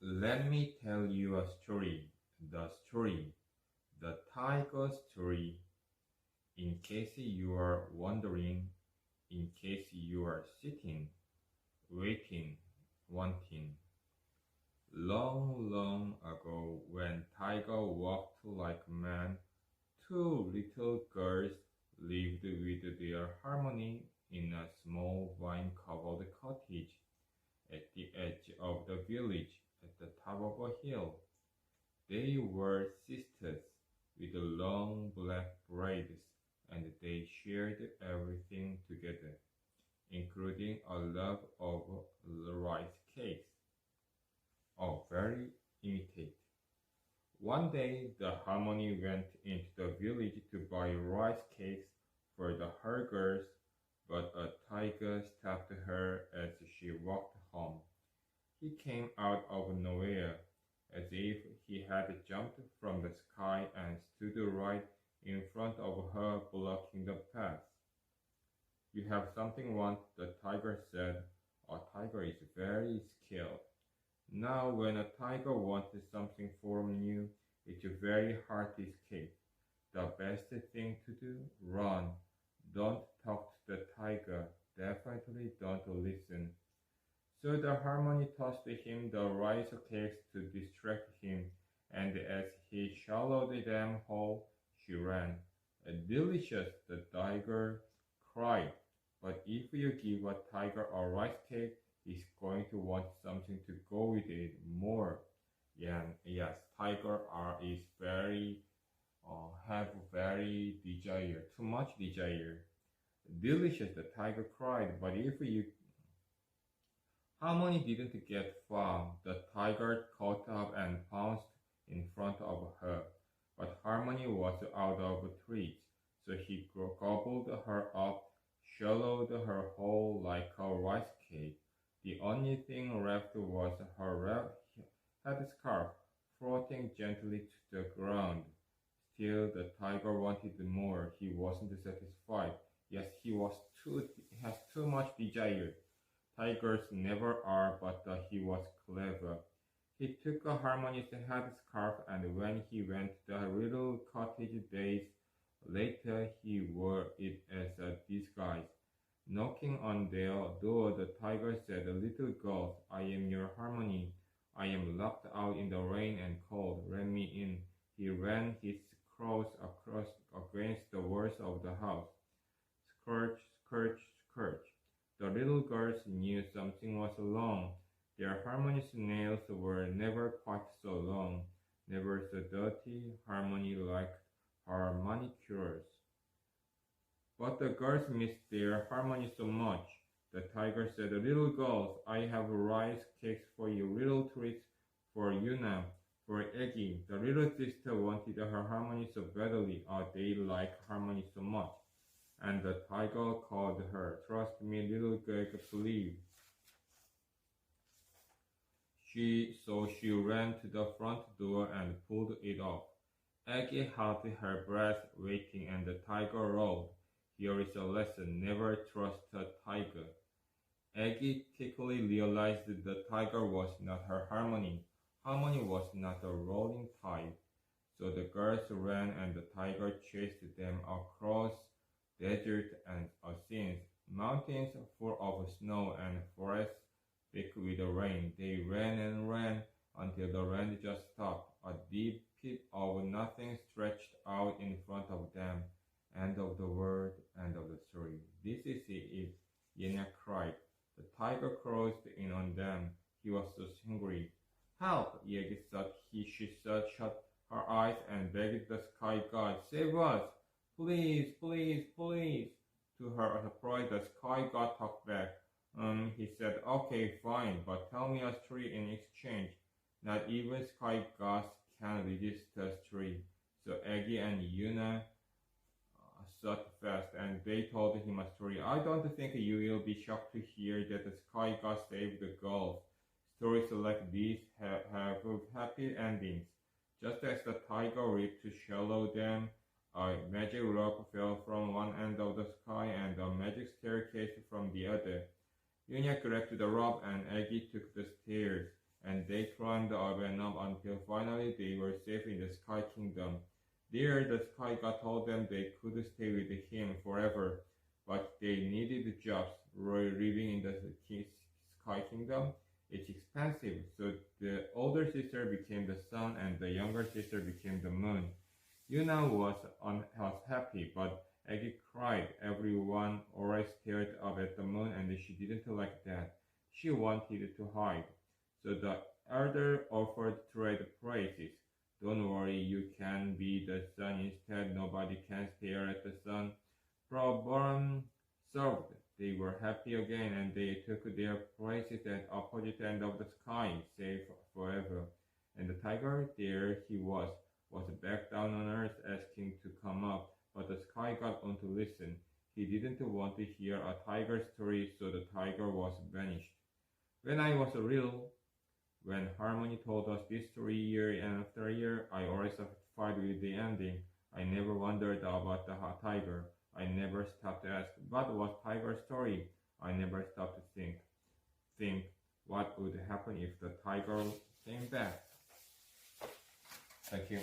Let me tell you a story. The story, the tiger story. In case you are wondering, in case you are sitting, waiting, wanting. Long, long ago, when tiger walked like a man, two little girls lived with their harmony in a small vine-covered cottage at the edge of the village at the top of a hill. They were sisters with long black braids, and they shared everything together, including a love of rice cakes. Oh, very imitate. One day, the harmony went into the village to buy rice cakes for her girls, but a tiger stopped her as she walked home. He came out of nowhere, as if he had jumped from the sky and stood right in front of her, blocking the path. You have something want, the tiger said. A tiger is very skilled. Now, when a tiger wants something from you, it's very hard to escape. The best thing to do? Run. Don't talk to the tiger. Definitely don't listen. So the harmony tossed him the rice cakes to distract him, and as he swallowed them whole, she ran. Delicious, the tiger cried. But if you give a tiger a rice cake, he's going to want something to go with it more. Yeah, yes, tiger are is very have very desire, too much desire. Delicious, the tiger cried. But if you Harmony didn't get far. The tiger caught up and pounced in front of her, but Harmony was out of reach, so he gobbled her up, swallowed her whole like a rice cake. The only thing left was her headscarf, floating gently to the ground. Still, the tiger wanted more. He wasn't satisfied. Yes, he has too much desire. Tigers never are, but he was clever. He took a Harmony's headscarf, and when he went to the little cottage days later, he wore it as a disguise. Knocking on their door, the tiger said, "Little girls, I am your Harmony. I am locked out in the rain and cold. Let me in." He ran his claws across against the walls of the house. Scourge, scourge, scourge. The little girls knew something was wrong. Their Harmony's nails were never quite so long, never so dirty. Harmony liked her manicures. But the girls missed their Harmony so much. The tiger said, "Little girls, I have rice cakes for you, little treats for Yuna, for Eggy." The little sister wanted her Harmony so badly. They liked Harmony so much. And the tiger called her, "Trust me, little girl, please." She ran to the front door and pulled it off. Aggie held her breath, waiting, and the tiger roared. Here is a lesson: never trust a tiger. Aggie quickly realized that the tiger was not her Harmony. Harmony was not a rolling tide. So the girls ran, and the tiger chased them across desert and oceans, mountains full of snow, and forests thick with rain. They ran and ran until the rain just stopped. A deep pit of nothing stretched out in front of them. End of the world, end of the story. This is it, Yena cried. The tiger closed in on them. He was so hungry. "Help!" Yegi thought. She shut her eyes and begged the sky god, "Save us! Please, please, please." To her surprise, the sky god talked back. He said, "Okay, fine, but tell me a story in exchange." Not even sky gods can resist a story. So Aggie and Yuna thought fast, and they told him a story. "I don't think you will be shocked to hear that the sky god saved the girls. Stories like these have happy endings. Just as the tiger leaped to swallow them, a magic rope fell from one end of the sky and a magic staircase from the other. Yuna grabbed the rope and Aggie took the stairs, and they climbed up and up until finally they were safe in the Sky Kingdom. There, the Sky God told them they could stay with him forever, but they needed jobs. Living in the Sky Kingdom, it's expensive, so the older sister became the sun and the younger sister became the moon. Yuna was happy, but Aggie cried. Everyone always stared up at the moon, and she didn't like that. She wanted to hide. So the elder offered to trade places. Don't worry, you can be the sun instead. Nobody can stare at the sun. Problem solved. They were happy again, and they took their places at opposite end of the sky, safe forever. And the tiger, there he was back down on earth asking to come up, but the Sky God wanted to listen. He didn't want to hear a tiger story, so the tiger was banished. When I was little, when Harmony told us this story year after year, I always satisfied with the ending. I never wondered about the tiger. I never stopped to ask, what was tiger's story? I never stopped to think what would happen if the tiger came back. Thank you.